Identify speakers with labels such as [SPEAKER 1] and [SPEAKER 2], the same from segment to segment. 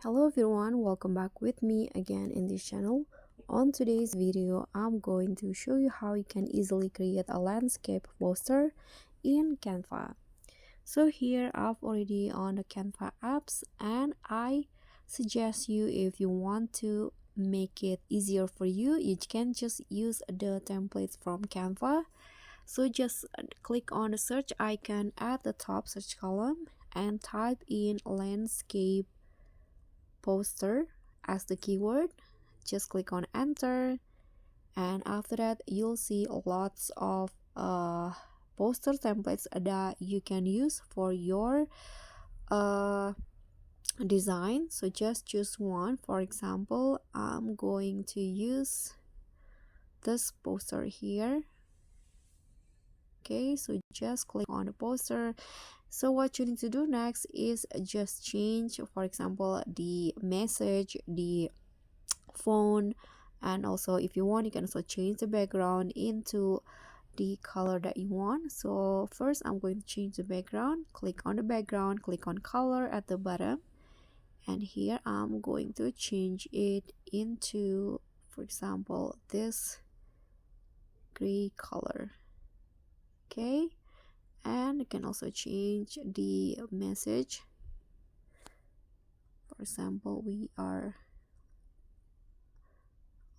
[SPEAKER 1] Hello everyone, welcome back with me again in this channel. On today's video, I'm going to show you how you can easily create a landscape poster in Canva. So here I've already on the Canva apps, and I suggest you, if you want to make it easier for you, you can just use the templates from Canva. So just click on the search icon at the top search column and type in landscape poster as the keyword. Just click on enter, and after that you'll see lots of poster templates that you can use for your uh, design. So just choose one. For example, I'm going to use this poster here. Okay, so just click on the poster. So what you need to do next is just change, for example, the message, the phone, and also if you want you can also change the background into the color that you want. So first I'm going to change the background. Click on the background, click on color at the bottom, and here I'm going to change it into, for example, this gray color. Okay, and you can also change the message. For example, we are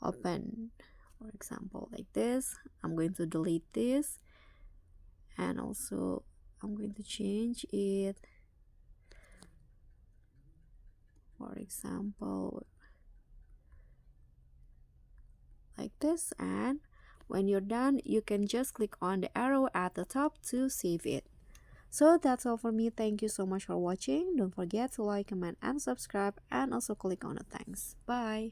[SPEAKER 1] open, for example, like this. I'm going to delete this, and also I'm going to change it, for example, like this. And when you're done, you can just click on the arrow at the top to save it. So that's all for me. Thank you so much for watching. Don't forget to like, comment, and subscribe, and also click on the thanks. Bye.